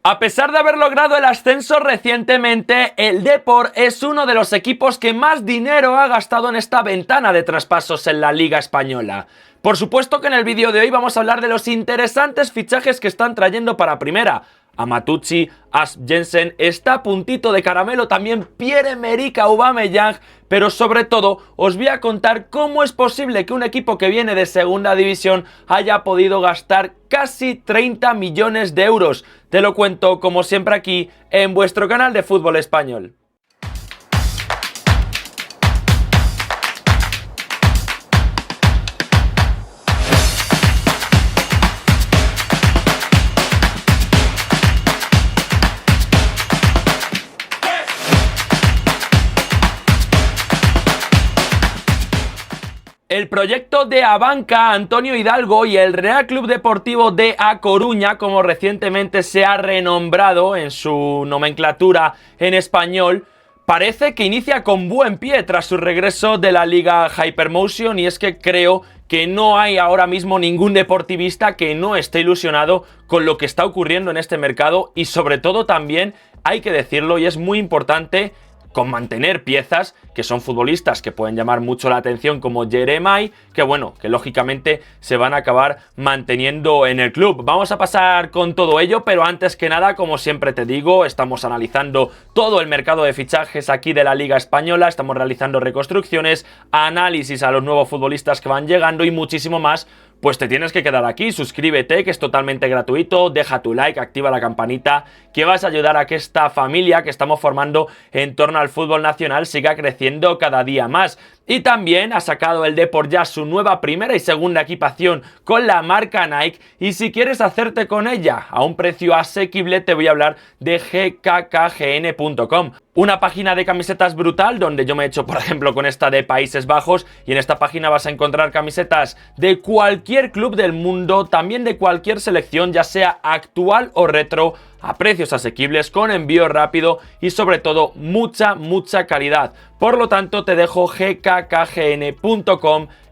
A pesar de haber logrado el ascenso recientemente, el Depor es uno de los equipos que más dinero ha gastado en esta ventana de traspasos en la Liga Española. Por supuesto que en el vídeo de hoy vamos a hablar de los interesantes fichajes que están trayendo para Primera. Amatucci, Ash Jensen, está a puntito de caramelo también Pierre-Emerick Aubameyang, pero sobre todo os voy a contar cómo es posible que un equipo que viene de segunda división haya podido gastar casi 30 millones de euros. Te lo cuento como siempre aquí en vuestro canal de Fútbol Español. El proyecto de Abanca, Antonio Hidalgo y el Real Club Deportivo de A Coruña, como recientemente se ha renombrado en su nomenclatura en español, parece que inicia con buen pie tras su regreso de la Liga Hypermotion, y es que creo que no hay ahora mismo ningún deportivista que no esté ilusionado con lo que está ocurriendo en este mercado, y sobre todo también, hay que decirlo y es muy importante, con mantener piezas que son futbolistas que pueden llamar mucho la atención, como Jeremai, que bueno, que lógicamente se van a acabar manteniendo en el club. Vamos a pasar con todo ello, pero antes que nada, como siempre te digo, estamos analizando todo el mercado de fichajes aquí de la Liga Española, estamos realizando reconstrucciones, análisis a los nuevos futbolistas que van llegando y muchísimo más. Pues te tienes que quedar aquí, suscríbete, que es totalmente gratuito, deja tu like, activa la campanita, que vas a ayudar a que esta familia que estamos formando en torno al fútbol nacional siga creciendo cada día más. Y también ha sacado el Depor ya su nueva primera y segunda equipación con la marca Nike, y si quieres hacerte con ella a un precio asequible te voy a hablar de gkkgn.com. Una página de camisetas brutal donde yo me he hecho por ejemplo con esta de Países Bajos, y en esta página vas a encontrar camisetas de cualquier club del mundo, también de cualquier selección, ya sea actual o retro, a precios asequibles, con envío rápido y sobre todo mucha calidad. Por lo tanto te dejo gkkgn.com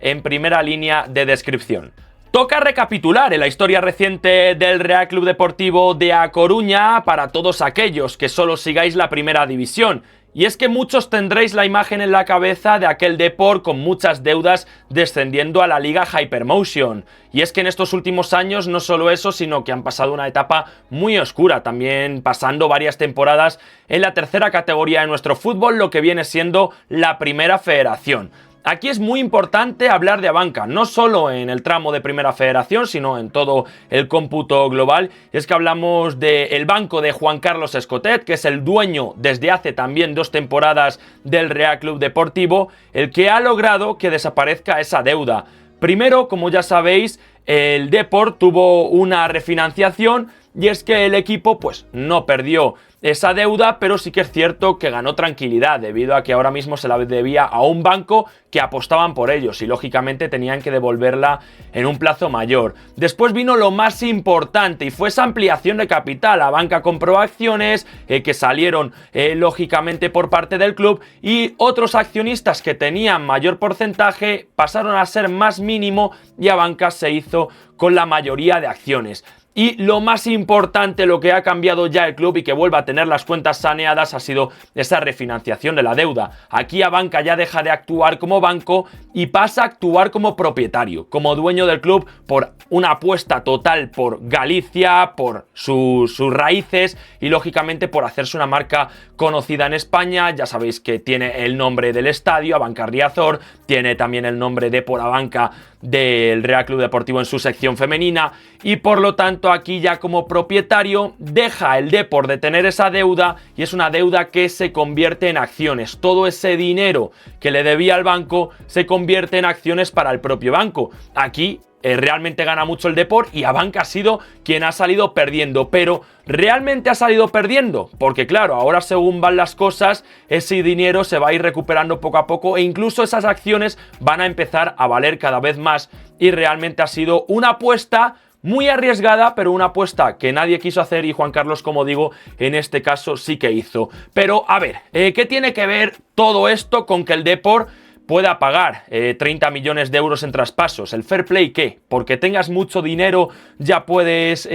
en primera línea de descripción. Toca recapitular en la historia reciente del Real Club Deportivo de A Coruña para todos aquellos que solo sigáis la primera división. Y es que muchos tendréis la imagen en la cabeza de aquel Depor con muchas deudas descendiendo a la Liga Hypermotion. Y es que en estos últimos años no solo eso, sino que han pasado una etapa muy oscura, también pasando varias temporadas en la tercera categoría de nuestro fútbol, lo que viene siendo la Primera Federación. Aquí es muy importante hablar de Abanca, no solo en el tramo de Primera Federación, sino en todo el cómputo global. Y es que hablamos del banco de Juan Carlos Escotet, que es el dueño desde hace también 2 temporadas del Real Club Deportivo, el que ha logrado que desaparezca esa deuda. Primero, como ya sabéis, el Depor tuvo una refinanciación, y es que el equipo pues no perdió esa deuda, pero sí que es cierto que ganó tranquilidad debido a que ahora mismo se la debía a un banco que apostaban por ellos y lógicamente tenían que devolverla en un plazo mayor. Después vino lo más importante y fue esa ampliación de capital. La banca compró acciones que salieron lógicamente por parte del club, y otros accionistas que tenían mayor porcentaje pasaron a ser más mínimo y Abanca se hizo con la mayoría de acciones. Y lo más importante, lo que ha cambiado ya el club y que vuelve a tener las cuentas saneadas, ha sido esa refinanciación de la deuda. Aquí Abanca ya deja de actuar como banco y pasa a actuar como propietario, como dueño del club, por una apuesta total por Galicia, por sus raíces y lógicamente por hacerse una marca conocida en España. Ya sabéis que tiene el nombre del estadio, Abanca Riazor, tiene también el nombre de Por Abanca del Real Club Deportivo en su sección femenina, y por lo tanto aquí ya como propietario deja el Depor de tener esa deuda, y es una deuda que se convierte en acciones. Todo ese dinero que le debía al banco se convierte en acciones para el propio banco. Aquí realmente gana mucho el Depor y Abanca ha sido quien ha salido perdiendo, pero ¿realmente ha salido perdiendo? Porque claro, ahora según van las cosas, ese dinero se va a ir recuperando poco a poco e incluso esas acciones van a empezar a valer cada vez más, y realmente ha sido una apuesta muy arriesgada, pero una apuesta que nadie quiso hacer y Juan Carlos, como digo, en este caso sí que hizo. Pero a ver, ¿qué tiene que ver todo esto con que el Depor pueda pagar 30 millones de euros en traspasos. ¿El fair play qué? Porque tengas mucho dinero ya puedes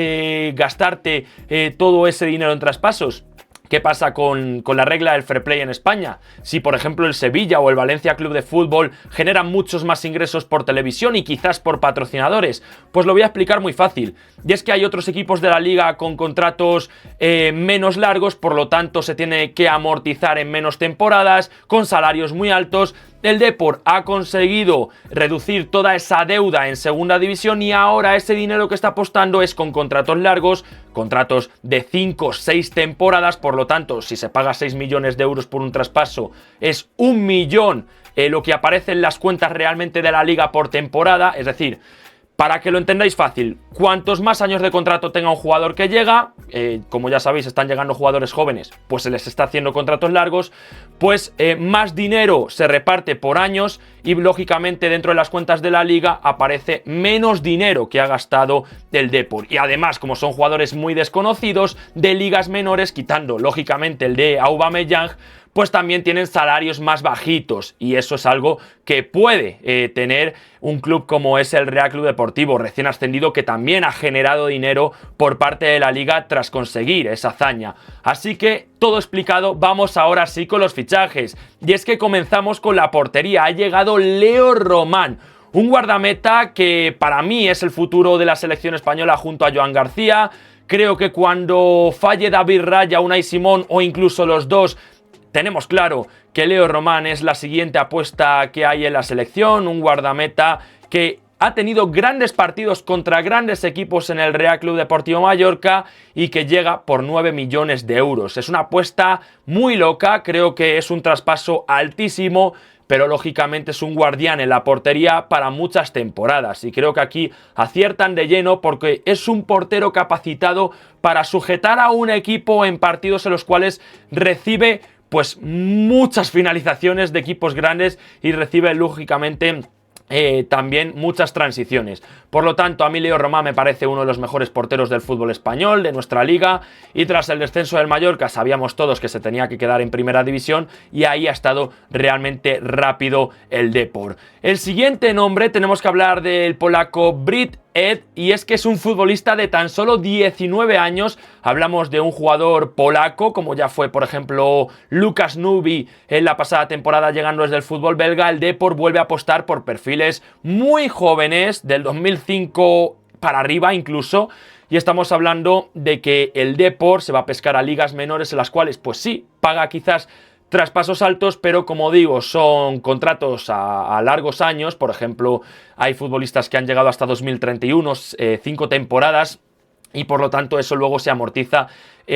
gastarte todo ese dinero en traspasos. ¿Qué pasa con la regla del fair play en España? Si, por ejemplo, el Sevilla o el Valencia Club de Fútbol generan muchos más ingresos por televisión y quizás por patrocinadores, pues lo voy a explicar muy fácil. Y es que hay otros equipos de la liga con contratos menos largos, por lo tanto se tiene que amortizar en menos temporadas, con salarios muy altos. El Depor ha conseguido reducir toda esa deuda en segunda división y ahora ese dinero que está apostando es con contratos largos, contratos de 5 o 6 temporadas, por lo tanto, si se paga 6 millones de euros por un traspaso, es 1 millón lo que aparece en las cuentas realmente de la liga por temporada, es decir, para que lo entendáis fácil, cuantos más años de contrato tenga un jugador que llega, como ya sabéis, están llegando jugadores jóvenes, pues se les está haciendo contratos largos, pues más dinero se reparte por años y lógicamente dentro de las cuentas de la liga aparece menos dinero que ha gastado el Depor. Y además, como son jugadores muy desconocidos de ligas menores, quitando lógicamente el de Aubameyang, pues también tienen salarios más bajitos y eso es algo que puede tener un club como es el Real Club Deportivo, recién ascendido, que también ha generado dinero por parte de la liga tras conseguir esa hazaña. Así que todo explicado, vamos ahora sí con los fichajes. Y es que comenzamos con la portería. Ha llegado Leo Román, un guardameta que para mí es el futuro de la selección española junto a Joan García. Creo que cuando falle David Raya, Unai Simón o incluso los dos, tenemos claro que Leo Román es la siguiente apuesta que hay en la selección, un guardameta que ha tenido grandes partidos contra grandes equipos en el Real Club Deportivo Mallorca y que llega por 9 millones de euros. Es una apuesta muy loca, creo que es un traspaso altísimo, pero lógicamente es un guardián en la portería para muchas temporadas y creo que aquí aciertan de lleno porque es un portero capacitado para sujetar a un equipo en partidos en los cuales recibe pues muchas finalizaciones de equipos grandes y recibe lógicamente también muchas transiciones. Por lo tanto, a mí Leo Román me parece uno de los mejores porteros del fútbol español, de nuestra liga, y tras el descenso del Mallorca sabíamos todos que se tenía que quedar en primera división y ahí ha estado realmente rápido el Depor. El siguiente nombre tenemos que hablar del polaco Brit Ed, y es que es un futbolista de tan solo 19 años. Hablamos de un jugador polaco, como ya fue, por ejemplo, Lukas Nubi en la pasada temporada llegando desde el fútbol belga. El Depor vuelve a apostar por perfiles muy jóvenes, del 2005 para arriba incluso, y estamos hablando de que el Depor se va a pescar a ligas menores en las cuales, pues sí, paga quizás traspasos altos, pero como digo, son contratos a largos años. Por ejemplo, hay futbolistas que han llegado hasta 2031, 5 temporadas, y por lo tanto eso luego se amortiza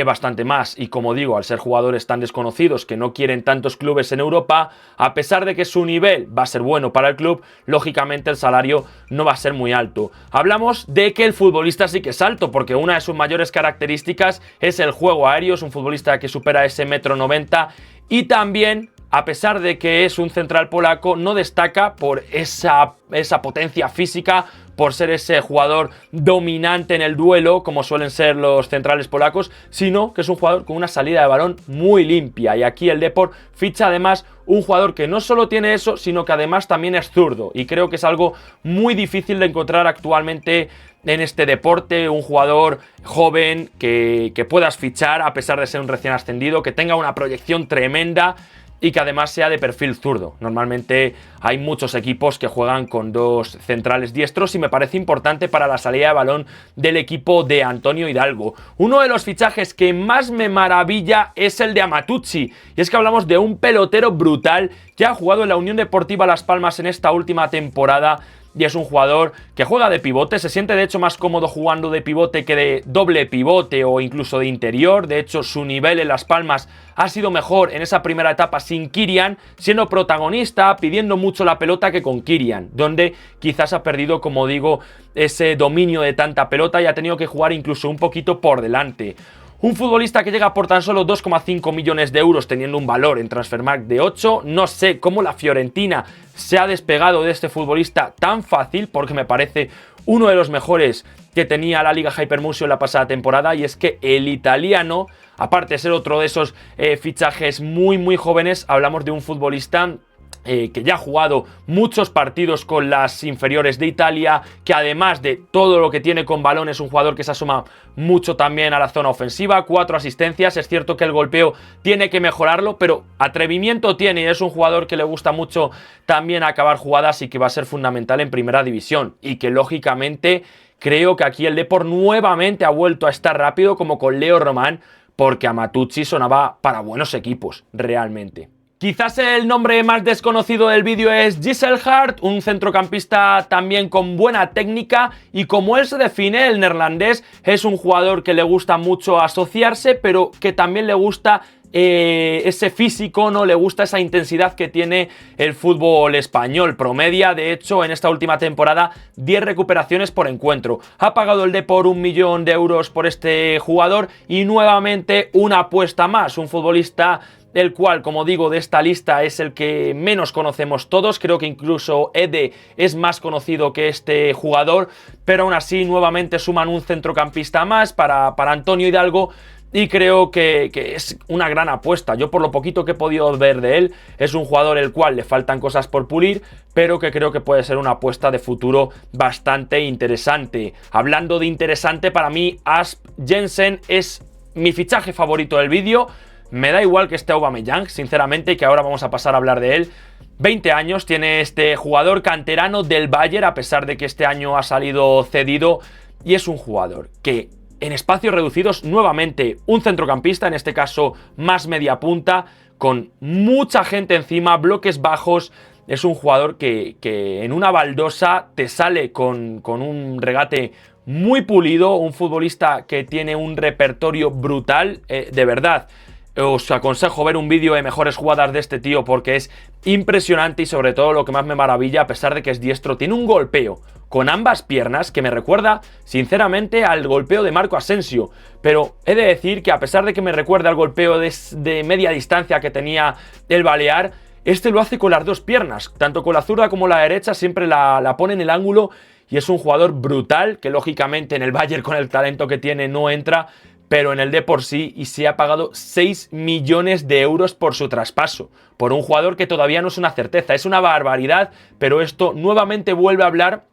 bastante más. Y como digo, al ser jugadores tan desconocidos que no quieren tantos clubes en Europa, a pesar de que su nivel va a ser bueno para el club, lógicamente el salario no va a ser muy alto. Hablamos de que el futbolista sí que es alto, porque una de sus mayores características es el juego aéreo. Es un futbolista que supera ese 1,90 m y también, a pesar de que es un central polaco, no destaca por esa potencia física, por ser ese jugador dominante en el duelo, como suelen ser los centrales polacos, sino que es un jugador con una salida de balón muy limpia. Y aquí el Depor ficha además un jugador que no solo tiene eso, sino que además también es zurdo. Y creo que es algo muy difícil de encontrar actualmente en este deporte, un jugador joven que puedas fichar a pesar de ser un recién ascendido, que tenga una proyección tremenda y que además sea de perfil zurdo. Normalmente hay muchos equipos que juegan con dos centrales diestros y me parece importante para la salida de balón del equipo de Antonio Hidalgo. Uno de los fichajes que más me maravilla es el de Amatucci, y es que hablamos de un pelotero brutal que ha jugado en la Unión Deportiva Las Palmas en esta última temporada. Y es un jugador que juega de pivote, se siente de hecho más cómodo jugando de pivote que de doble pivote o incluso de interior. De hecho, su nivel en Las Palmas ha sido mejor en esa primera etapa sin Kirian, siendo protagonista, pidiendo mucho la pelota que con Kirian, donde quizás ha perdido, como digo, ese dominio de tanta pelota y ha tenido que jugar incluso un poquito por delante. Un futbolista que llega por tan solo 2,5 millones de euros, teniendo un valor en Transfermarkt de 8. No sé cómo la Fiorentina se ha despegado de este futbolista tan fácil, porque me parece uno de los mejores que tenía la Liga Hypermuseo en la pasada temporada. Y es que el italiano, aparte de ser otro de esos fichajes muy jóvenes, hablamos de un futbolista que ya ha jugado muchos partidos con las inferiores de Italia, que además de todo lo que tiene con balón es un jugador que se asoma mucho también a la zona ofensiva, 4 asistencias. Es cierto que el golpeo tiene que mejorarlo, pero atrevimiento tiene y es un jugador que le gusta mucho también acabar jugadas y que va a ser fundamental en primera división y que lógicamente creo que aquí el Depor nuevamente ha vuelto a estar rápido como con Leo Román, porque Amatucci sonaba para buenos equipos realmente. Quizás el nombre más desconocido del vídeo es Gisselhard, un centrocampista también con buena técnica, y como él se define, el neerlandés es un jugador que le gusta mucho asociarse, pero que también le gusta ese físico, no le gusta esa intensidad que tiene el fútbol español. Promedia, de hecho, en esta última temporada 10 recuperaciones por encuentro. Ha pagado el Depor 1 millón de euros por este jugador y nuevamente una apuesta más, un futbolista el cual, como digo, de esta lista es el que menos conocemos todos. Creo que incluso Ede es más conocido que este jugador, pero aún así nuevamente suman un centrocampista más para Antonio Hidalgo y creo que es una gran apuesta. Yo, por lo poquito que he podido ver de él, es un jugador el cual le faltan cosas por pulir, pero que creo que puede ser una apuesta de futuro bastante interesante. Hablando de interesante, para mí Asp Jensen es mi fichaje favorito del vídeo. Me da igual que esté Aubameyang, sinceramente, que ahora vamos a pasar a hablar de él. 20 años tiene este jugador canterano del Bayern, a pesar de que este año ha salido cedido, y es un jugador que en espacios reducidos, nuevamente un centrocampista, en este caso más media punta, con mucha gente encima, bloques bajos. Es un jugador que en una baldosa te sale con un regate muy pulido, un futbolista que tiene un repertorio brutal, de verdad. Os aconsejo ver un vídeo de mejores jugadas de este tío porque es impresionante y sobre todo lo que más me maravilla, a pesar de que es diestro, tiene un golpeo con ambas piernas que me recuerda sinceramente al golpeo de Marco Asensio, pero he de decir que a pesar de que me recuerda al golpeo de media distancia que tenía el Balear, este lo hace con las dos piernas, tanto con la zurda como la derecha, siempre la pone en el ángulo y es un jugador brutal que lógicamente en el Bayern con el talento que tiene no entra, pero en el Depor sí, y se ha pagado 6 millones de euros por su traspaso, por un jugador que todavía no es una certeza, es una barbaridad, pero esto nuevamente vuelve a hablar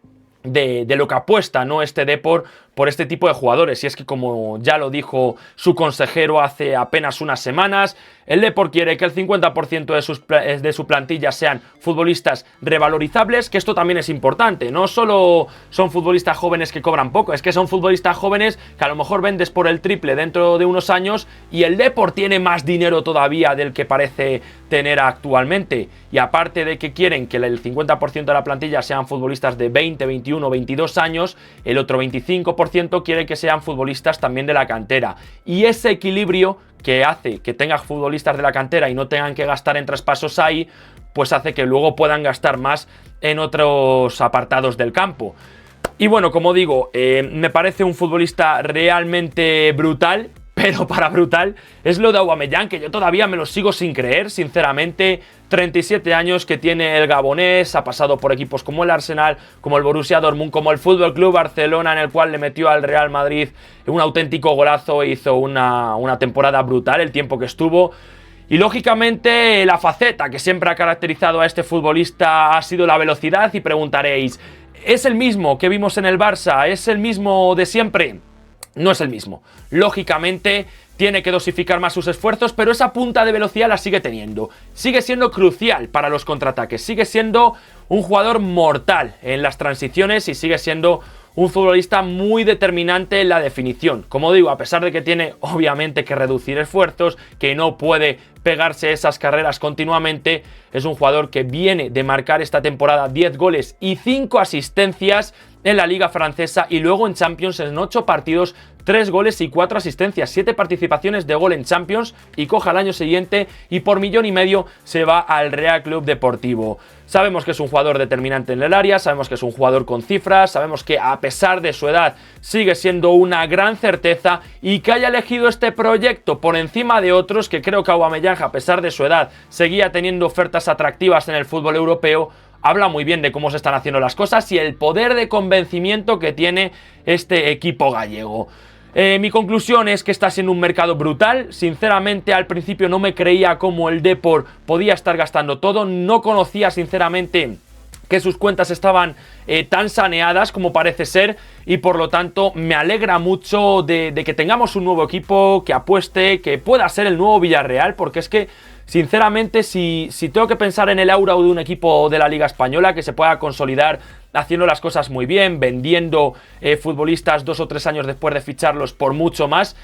de lo que apuesta, ¿no?, este Depor por este tipo de jugadores. Y es que, como ya lo dijo su consejero hace apenas unas semanas, el Depor quiere que el 50% de su plantilla sean futbolistas revalorizables, que esto también es importante. No solo son futbolistas jóvenes que cobran poco, es que son futbolistas jóvenes que a lo mejor vendes por el triple dentro de unos años y el Depor tiene más dinero todavía del que parece tener actualmente. Y aparte de que quieren que el 50% de la plantilla sean futbolistas de 20, 21, 22 años, el otro 25% quiere que sean futbolistas también de la cantera. Y ese equilibrio que hace que tengas futbolistas de la cantera y no tengan que gastar en traspasos ahí, pues hace que luego puedan gastar más en otros apartados del campo. Y bueno, como digo, me parece un futbolista realmente brutal, pero para brutal es lo de Aubameyang, que yo todavía me lo sigo sin creer, sinceramente. 37 años que tiene el gabonés, ha pasado por equipos como el Arsenal, como el Borussia Dortmund, como el FC Barcelona, en el cual le metió al Real Madrid un auténtico golazo e hizo una temporada brutal el tiempo que estuvo. Y lógicamente la faceta que siempre ha caracterizado a este futbolista ha sido la velocidad, y preguntaréis, ¿es el mismo que vimos en el Barça? ¿Es el mismo de siempre? No es el mismo. Lógicamente tiene que dosificar más sus esfuerzos, pero esa punta de velocidad la sigue teniendo. Sigue siendo crucial para los contraataques, sigue siendo un jugador mortal en las transiciones y sigue siendo un futbolista muy determinante en la definición. Como digo, a pesar de que tiene obviamente que reducir esfuerzos, que no puede pegarse esas carreras continuamente, es un jugador que viene de marcar esta temporada 10 goles y 5 asistencias en la Liga Francesa, y luego en Champions en 8 partidos, 3 goles y 4 asistencias, 7 participaciones de gol en Champions, y coja al año siguiente y por 1,5 millones se va al Real Club Deportivo. Sabemos que es un jugador determinante en el área, sabemos que es un jugador con cifras, sabemos que a pesar de su edad sigue siendo una gran certeza, y que haya elegido este proyecto por encima de otros, que creo que Aubameyang, a pesar de su edad, seguía teniendo ofertas atractivas en el fútbol europeo, habla muy bien de cómo se están haciendo las cosas y el poder de convencimiento que tiene este equipo gallego. Mi conclusión es que está siendo un mercado brutal. Sinceramente, al principio no me creía cómo el Depor podía estar gastando todo. No conocía, sinceramente, que sus cuentas estaban tan saneadas como parece ser, y por lo tanto me alegra mucho de que tengamos un nuevo equipo que apueste, que pueda ser el nuevo Villarreal, porque es que sinceramente si tengo que pensar en el aura de un equipo de la Liga Española que se pueda consolidar haciendo las cosas muy bien, vendiendo futbolistas 2 o 3 años después de ficharlos por mucho más,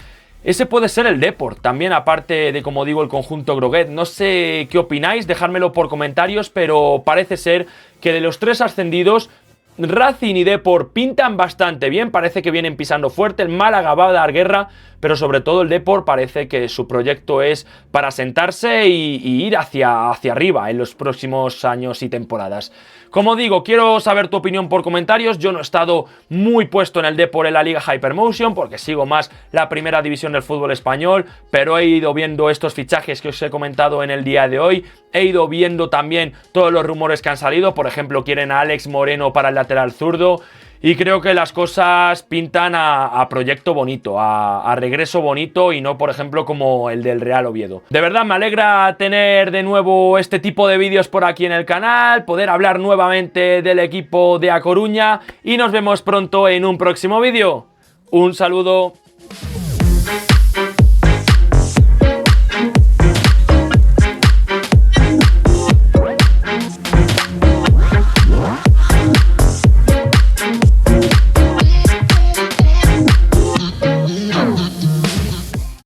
ese puede ser el Depor, también aparte de, como digo, el conjunto Groguet. No sé qué opináis, dejádmelo por comentarios, pero parece ser que de los 3 ascendidos, Racing y Depor pintan bastante bien, parece que vienen pisando fuerte. El Málaga va a dar guerra, pero sobre todo el Depor parece que su proyecto es para sentarse y ir hacia arriba en los próximos años y temporadas. Como digo, quiero saber tu opinión por comentarios. Yo no he estado muy puesto en el Depor en la Liga Hypermotion porque sigo más la primera división del fútbol español, pero he ido viendo estos fichajes que os he comentado en el día de hoy. He ido viendo también todos los rumores que han salido. Por ejemplo, quieren a Alex Moreno para el lateral zurdo. Y creo que las cosas pintan a proyecto bonito, a regreso bonito, y no, por ejemplo, como el del Real Oviedo. De verdad, me alegra tener de nuevo este tipo de vídeos por aquí en el canal, poder hablar nuevamente del equipo de A Coruña, y nos vemos pronto en un próximo vídeo. Un saludo.